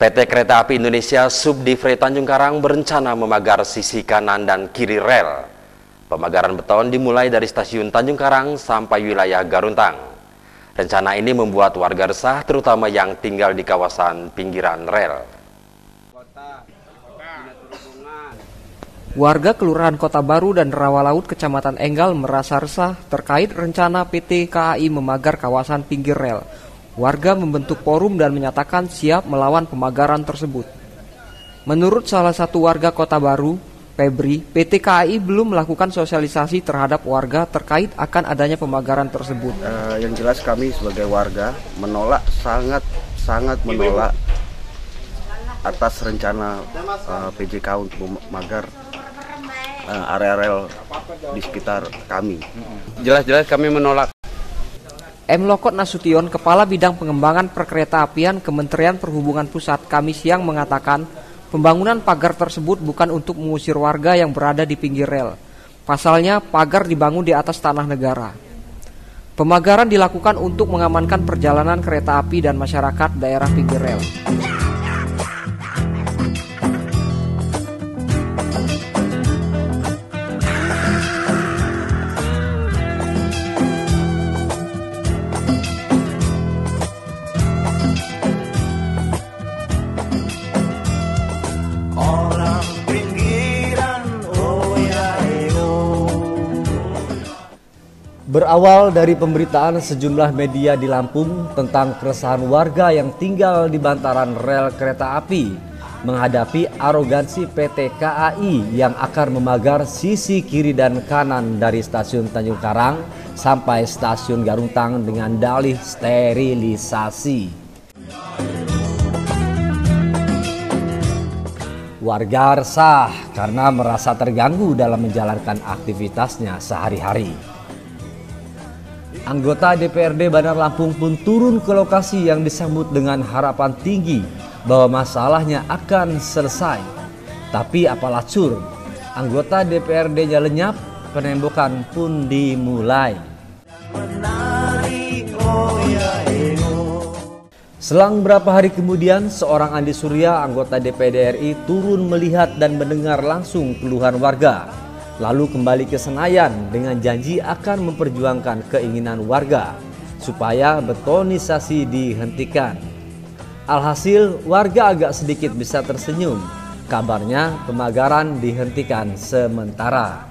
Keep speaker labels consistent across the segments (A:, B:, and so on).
A: PT Kereta Api Indonesia Subdivre Tanjung Karang berencana memagar sisi kanan dan kiri rel. Pemagaran beton dimulai dari stasiun Tanjung Karang sampai wilayah Garuntang. Rencana ini membuat warga resah, terutama yang tinggal di kawasan pinggiran rel.
B: Warga Kelurahan Kota Baru dan Rawalaut, Kecamatan Enggal merasa resah terkait rencana PT KAI memagar kawasan pinggir rel. Warga membentuk forum dan menyatakan siap melawan pemagaran tersebut. Menurut salah satu warga Kota Baru, Febri, PT KAI belum melakukan sosialisasi terhadap warga terkait akan adanya pemagaran tersebut.
C: Yang jelas kami sebagai warga menolak, sangat menolak atas rencana PJK untuk memagar area rel di sekitar kami.
D: Jelas-jelas kami menolak.
B: M. Lokot Nasution, Kepala Bidang Pengembangan Perkeretaapian Kementerian Perhubungan Pusat, Kamis siang mengatakan pembangunan pagar tersebut bukan untuk mengusir warga yang berada di pinggir rel. Pasalnya, pagar dibangun di atas tanah negara. Pemagaran dilakukan untuk mengamankan perjalanan kereta api dan masyarakat daerah pinggir rel.
E: Berawal dari pemberitaan sejumlah media di Lampung tentang keresahan warga yang tinggal di bantaran rel kereta api menghadapi arogansi PT KAI yang akan memagar sisi kiri dan kanan dari stasiun Tanjung Karang sampai stasiun Garuntang dengan dalih sterilisasi. Warga resah karena merasa terganggu dalam menjalankan aktivitasnya sehari-hari. Anggota DPRD Bandar Lampung pun turun ke lokasi yang disambut dengan harapan tinggi bahwa masalahnya akan selesai. Tapi apalah cur, anggota DPRD-nya lenyap, penembokan pun dimulai. Selang beberapa hari kemudian, seorang Andi Surya, anggota DPD RI, turun melihat dan mendengar langsung keluhan warga. Lalu kembali ke Senayan dengan janji akan memperjuangkan keinginan warga supaya betonisasi dihentikan. Alhasil warga agak sedikit bisa tersenyum. Kabarnya pemagaran dihentikan sementara.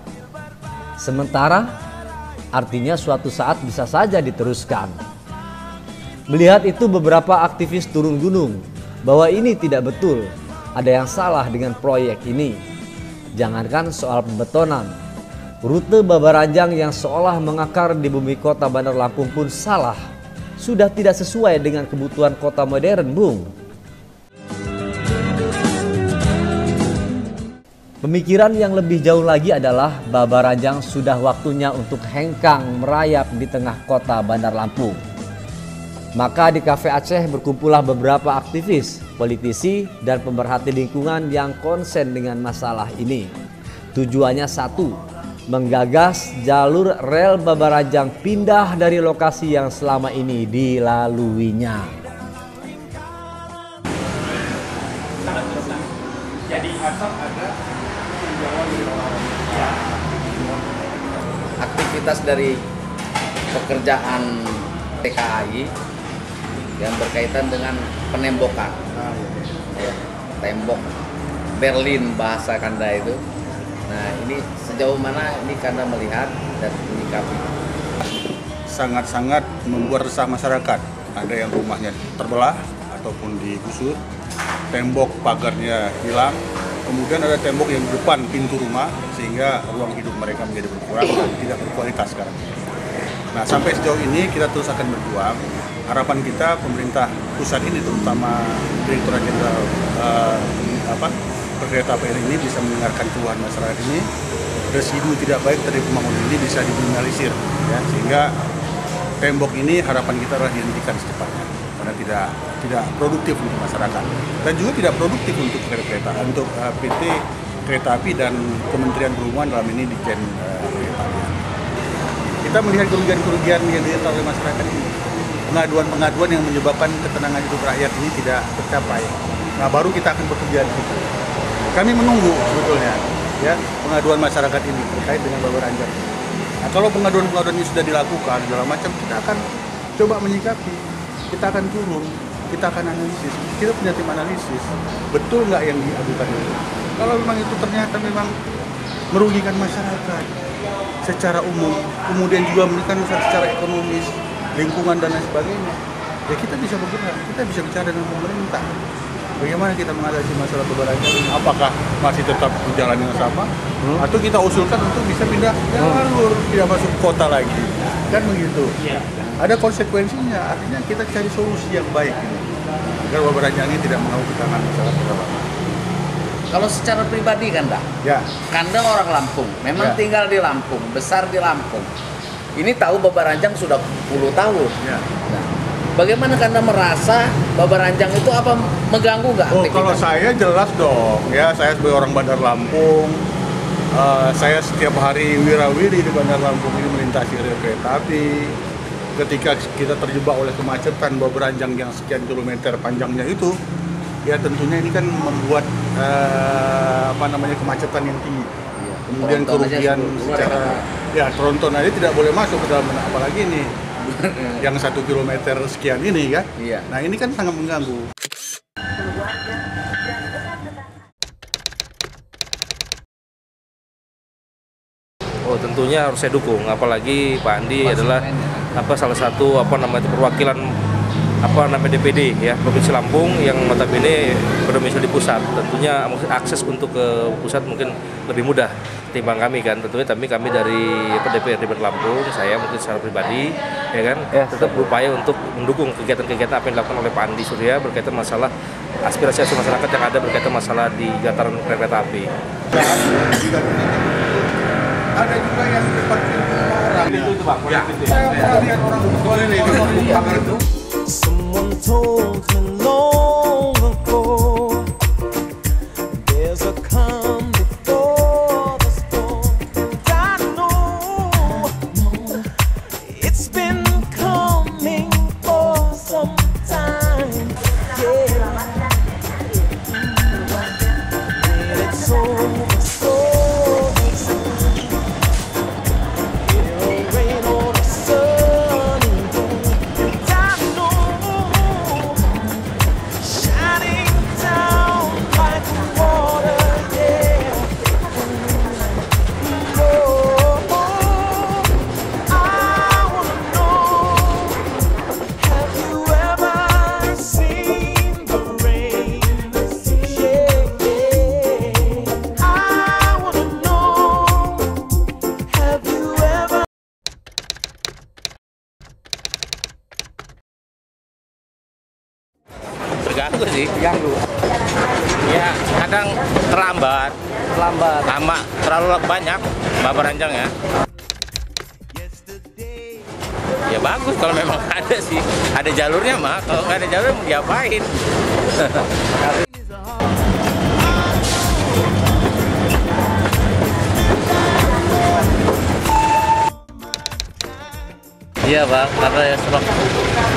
E: Sementara artinya suatu saat bisa saja diteruskan. Melihat itu beberapa aktivis turun gunung bahwa ini tidak betul. Ada yang salah dengan proyek ini. Jangankan soal pembetonan, rute Babaranjang yang seolah mengakar di bumi kota Bandar Lampung pun salah. Sudah tidak sesuai dengan kebutuhan kota modern, Bung. Pemikiran yang lebih jauh lagi adalah Babaranjang sudah waktunya untuk hengkang merayap di tengah kota Bandar Lampung. Maka di Cafe Aceh berkumpullah beberapa aktivis, politisi, dan pemerhati lingkungan yang konsen dengan masalah ini. Tujuannya satu, menggagas jalur rel Babaranjang pindah dari lokasi yang selama ini dilaluinya.
F: Jadi asal ada
D: Aktivitas dari pekerjaan TKAI yang berkaitan dengan penembokan, ya, tembok Berlin bahasa Kanda itu. Nah, ini sejauh mana ini Kanda melihat dan menyikapi?
F: sangat-sangat membuat resah masyarakat. Ada yang rumahnya terbelah ataupun digusur, tembok pagarnya hilang, kemudian ada tembok yang di depan pintu rumah sehingga ruang hidup mereka menjadi berkurang dan tidak berkualitas sekarang. Nah, sampai sejauh ini kita terus akan berjuang. Harapan kita pemerintah pusat ini, terutama Direktorat Jenderal Perkeretaapian ini bisa mendengarkan keluhan masyarakat ini. Residu tidak baik dari pembangunan ini bisa diminimalisir, ya, sehingga tembok ini harapan kita adalah dihentikan secepatnya karena tidak produktif untuk masyarakat dan juga tidak produktif untuk kereta untuk PT Kereta Api dan Kementerian Perhubungan dalam ini Ditjen Kereta Api. Kita melihat kerugian-kerugian yang diderita oleh masyarakat ini. Pengaduan-pengaduan yang menyebabkan ketenangan hidup rakyat ini tidak tercapai. Nah, baru kita akan bekerja di situ. Kami menunggu sebetulnya ya pengaduan masyarakat ini terkait dengan Babaranjang. Nah, kalau pengaduan-pengaduan ini sudah dilakukan segala macam, kita akan coba menyikapi, kita akan turun, kita akan analisis. Kita punya tim analisis, betul nggak yang diadukan itu. Kalau memang itu ternyata memang merugikan masyarakat secara umum, kemudian juga merugikan secara ekonomis, lingkungan dan lain sebagainya, ya kita bisa bergerak, kita bisa bicara dengan pemerintah. Bagaimana kita mengatasi masalah Babaranjang? Apakah masih tetap di jalan yang sama, atau kita usulkan untuk bisa pindah jalur, tidak masuk kota lagi, kan begitu? Ada konsekuensinya, artinya kita cari solusi yang baik ini, agar Babaranjang ini tidak mengganggu tangan masyarakat.
D: Kalau secara pribadi Kanda,
F: Ya.
D: Kanda orang Lampung, memang
F: Ya.
D: tinggal di Lampung, besar di Lampung. Ini tahu Babaranjang sudah 10 tahun.
F: Ya.
D: Nah, bagaimana Kanda merasa Babaranjang itu apa mengganggu nggak?
F: Oh,
D: aktivitas?
F: kalau saya jelas dong, ya saya sebagai orang Bandar Lampung, saya setiap hari wirawiri di Bandar Lampung ini melintasi rel kereta api. Ketika kita terjebak oleh kemacetan Babaranjang yang sekian kilometer panjangnya itu, ya tentunya ini kan membuat kemacetan yang tinggi. Kemudian
D: Tronton aja
F: kerugian secara tronton aja tidak boleh masuk ke dalam, apalagi ini yang 1 kilometer sekian ini kan.
D: Iya.
F: Nah ini kan sangat mengganggu.
G: Oh, tentunya harus saya dukung, apalagi Pak Andi adalah salah satu perwakilan DPD ya Provinsi Lampung yang notabene berdomisili di pusat. Tentunya akses untuk ke pusat mungkin lebih mudah ketimbang kami kan. Tentunya kami dari DPRD Lampung, saya mungkin secara pribadi ya kan tetap berupaya untuk mendukung kegiatan-kegiatan apa yang dilakukan oleh Pak Andi Surya berkaitan masalah aspirasi masyarakat yang ada berkaitan masalah di gataran kereta api.
F: Ada juga yang diparkir orang. Itu Pak. Ya. Saya pernah lihat orang di pagar itu.
H: Someone told me long ago there's a calm before the storm. And I know it's been coming for some time. Yeah. When it's over, so it'll rain or the sun. And I know shining down like water, yeah. Oh, I wanna know, have you ever seen the rain? Yeah, yeah. I wanna know, have you ever.
G: Terganggu sih. Ya, kadang terlambat, lama, terlalu banyak Babaranjang ya. Ya bagus kalau memang ada sih, ada jalurnya mah. Kalau nggak ada jalur mau diapain?
I: Iya Pak, karena ya sebab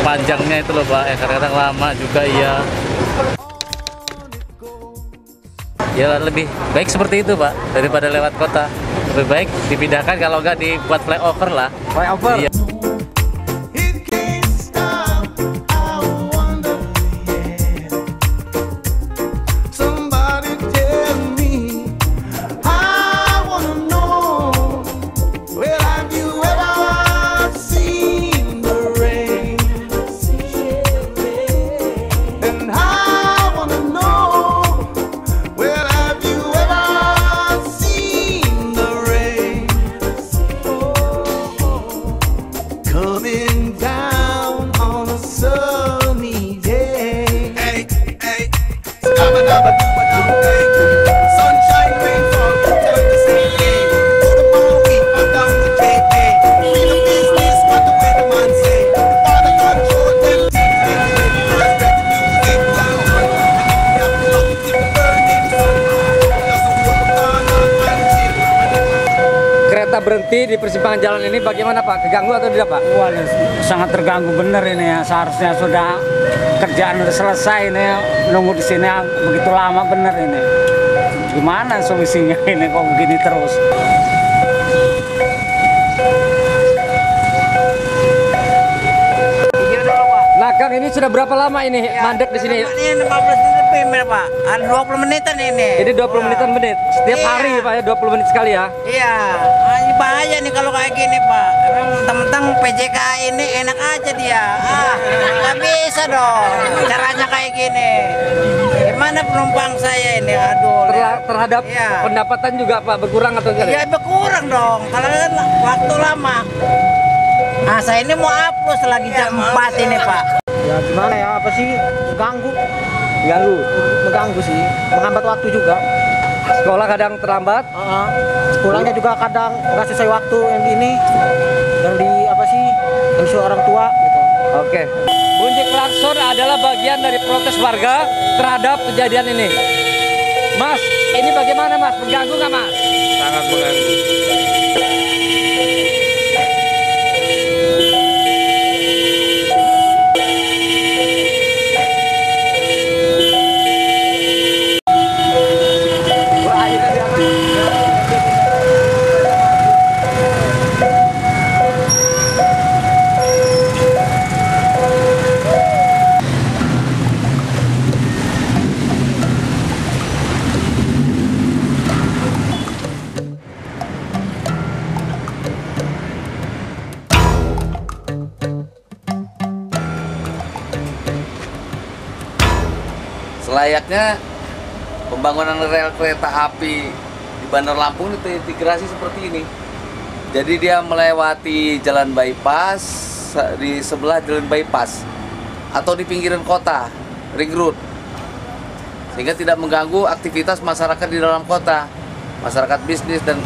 I: panjangnya itu loh Pak, kadang-kadang lama juga iya. Ya lebih baik seperti itu Pak, daripada lewat kota. Lebih baik dipindahkan kalau nggak dibuat flyover lah.
B: Flyover?
I: Iya.
H: It can't stop, I wonder, yeah. Somebody tell me, I wanna know, well, have you ever seen the rain? And I wanna know, well, have you ever seen the rain?
J: berhenti di persimpangan jalan ini bagaimana Pak? Keganggu atau tidak Pak?
K: Wah, sangat terganggu bener ini ya. Seharusnya sudah kerjaan udah selesai ini ya. Nunggu di sini begitu lama bener ini. Gimana solusinya ini kok begini terus?
J: Nah Kang, ini sudah berapa lama ini mandek di sini?
L: Ini 15 menit lebih Pak. Ada 20 menitan ini.
J: Ini 20 menitan menit. Setiap hari Pak ya 20 menit sekali ya?
L: Iya. Ini bahaya nih kalau kayak gini Pak. Mentang-mentang PJK ini enak aja dia. Nggak bisa dong. Caranya kayak gini. Gimana penumpang saya ini? Aduh.
J: Terhadap pendapatan juga Pak berkurang atau enggak?
L: Iya berkurang dong. Kalau kan waktu lama. Nah saya ini mau hapus lagi jam 4 ini Pak.
M: Ya gimana ya, apa sih, mengganggu sih, menghambat waktu juga.
J: Sekolah kadang terlambat?
M: Sekolahnya juga kadang nggak sesuai waktu yang ini, yang disuruh orang tua gitu.
J: Oke. Bunyi klakson adalah bagian dari protes warga terhadap kejadian ini. Mas, ini bagaimana Mas? Mengganggu nggak Mas?
G: Sangat mengganggu.
D: Selayaknya pembangunan rel kereta api di Bandar Lampung terintegrasi seperti ini. Jadi dia melewati jalan bypass, di sebelah jalan bypass atau di pinggiran kota, ring road, sehingga tidak mengganggu aktivitas masyarakat di dalam kota. Masyarakat bisnis dan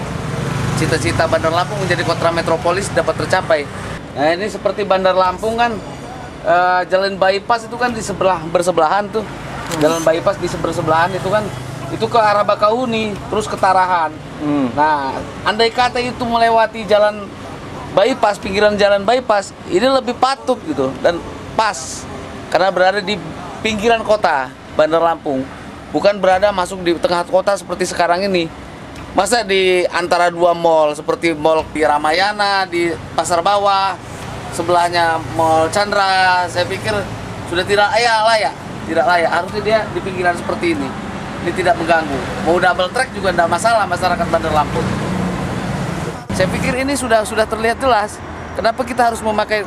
D: cita-cita Bandar Lampung menjadi kota metropolis dapat tercapai. Nah ini seperti Bandar Lampung kan, jalan bypass itu kan di bersebelahan tuh. Jalan bypass di sebelahan itu kan, itu ke arah Bakahuni terus ke Tarahan. Nah, andai kata itu melewati jalan bypass, pinggiran jalan bypass, ini lebih patut gitu dan pas karena berada di pinggiran kota Bandar Lampung, bukan berada masuk di tengah kota seperti sekarang ini. Masa di antara dua mall seperti mall di Ramayana, di Pasar Bawah, sebelahnya Mall Chandra, saya pikir sudah tidak layak. Tidak layak, harusnya dia di pinggiran seperti ini. Ini tidak mengganggu. Mau double track juga tidak masalah masyarakat Bandar Lampung. Saya pikir ini sudah terlihat jelas. Kenapa kita harus memakai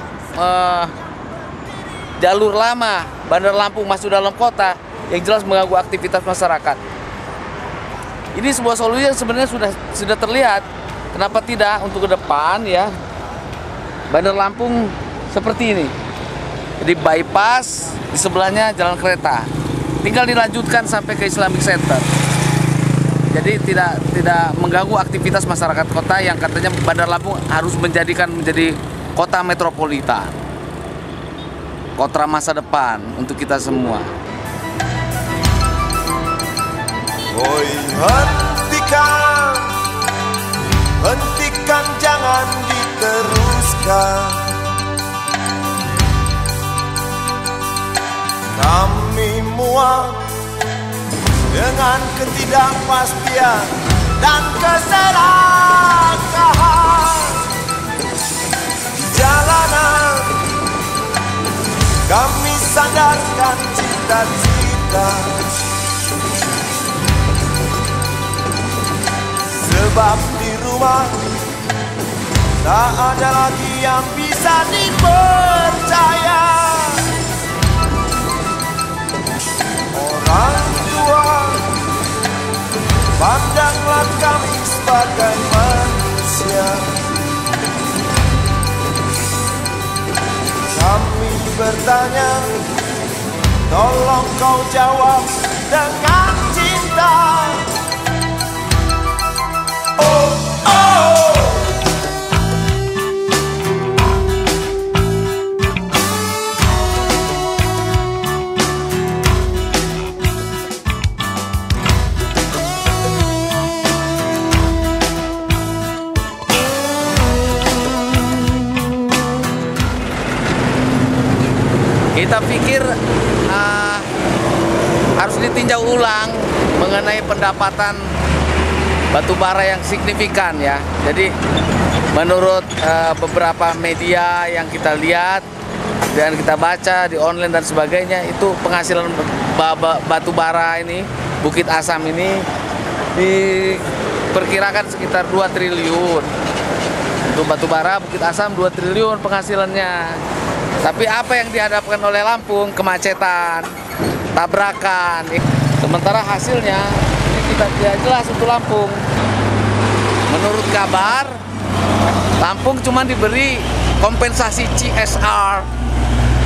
D: jalur lama Bandar Lampung masuk dalam kota yang jelas mengganggu aktivitas masyarakat. Ini sebuah solusi yang sebenarnya sudah terlihat. Kenapa tidak untuk ke depan ya? Bandar Lampung seperti ini. Jadi bypass, di sebelahnya jalan kereta. Tinggal dilanjutkan sampai ke Islamic Center. Jadi tidak mengganggu aktivitas masyarakat kota yang katanya Bandar Lampung harus menjadi kota metropolitan. Kota masa depan untuk kita semua.
H: Woi, hentikan, jangan diteruskan. Kami muak dengan ketidakpastian dan keserakahan di jalanan. Kami sandarkan cita-cita, sebab di rumah tak ada lagi yang bisa dipercaya. Orang tua, pandanglah kami sebagai manusia. Kami bertanya, tolong kau jawab dengan cinta. Oh, oh.
D: kita pikir harus ditinjau ulang mengenai pendapatan batubara yang signifikan ya. Jadi menurut beberapa media yang kita lihat dan kita baca di online dan sebagainya, itu penghasilan batubara ini, Bukit Asam ini diperkirakan sekitar 2 triliun. Untuk batubara Bukit Asam 2 triliun penghasilannya. Tapi apa yang dihadapkan oleh Lampung? Kemacetan, tabrakan. Sementara hasilnya ini kita tidak jelas untuk Lampung. Menurut kabar, Lampung cuma diberi kompensasi CSR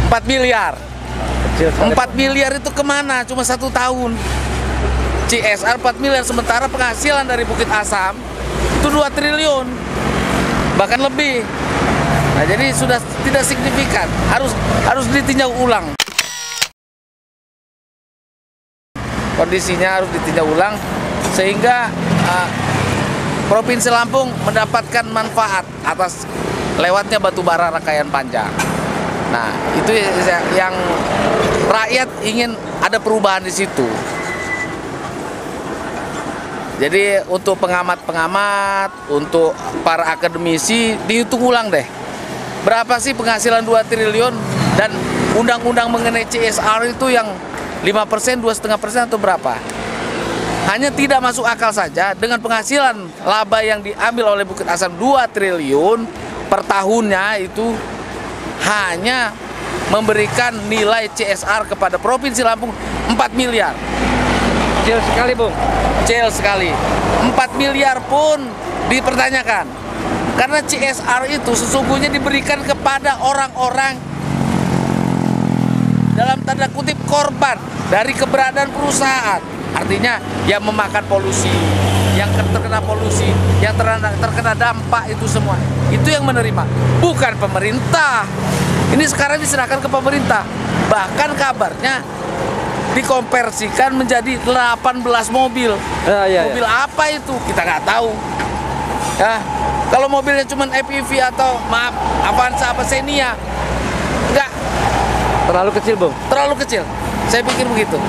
D: 4 miliar. 4 miliar itu kemana? Cuma 1 tahun. CSR 4 miliar, sementara penghasilan dari Bukit Asam itu 2 triliun. Bahkan lebih. Nah, jadi sudah tidak signifikan. Harus ditinjau ulang. Kondisinya harus ditinjau ulang sehingga Provinsi Lampung mendapatkan manfaat atas lewatnya batubara rangkaian panjang. Nah, itu yang rakyat ingin ada perubahan di situ. Jadi untuk pengamat-pengamat, untuk para akademisi, dihitung ulang deh. Berapa sih penghasilan 2 triliun dan undang-undang mengenai CSR itu yang 5%, 2,5% atau berapa? Hanya tidak masuk akal saja dengan penghasilan laba yang diambil oleh Bukit Asam 2 triliun per tahunnya itu hanya memberikan nilai CSR kepada Provinsi Lampung 4 miliar.
J: Kecil sekali, Bung.
D: Kecil sekali. 4 miliar pun dipertanyakan. Karena CSR itu sesungguhnya diberikan kepada orang-orang dalam tanda kutip korban dari keberadaan perusahaan. Artinya yang memakan polusi, yang terkena polusi, yang terkena dampak itu semua. Itu yang menerima, bukan pemerintah. Ini sekarang diserahkan ke pemerintah. Bahkan kabarnya dikonversikan menjadi 18 mobil. Mobil apa itu? Kita nggak tahu. Ya, kalau mobilnya cuma FPV atau maaf Avanza apa Xenia, nggak.
J: Terlalu kecil, Bung.
D: Terlalu kecil. Saya pikir begitu.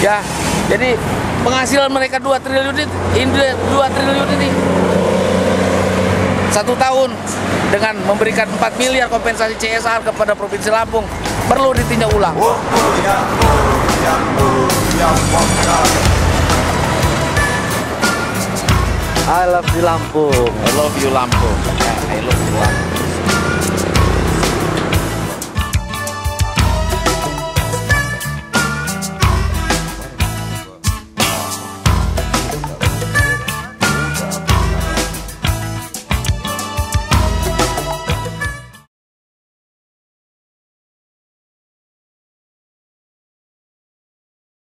D: Ya, jadi penghasilan mereka 2 triliun ini 1 tahun dengan memberikan 4 miliar kompensasi CSR kepada Provinsi Lampung perlu ditinjau ulang.
J: I love you Lampung.
D: I love you Lampung. I love you Lampung.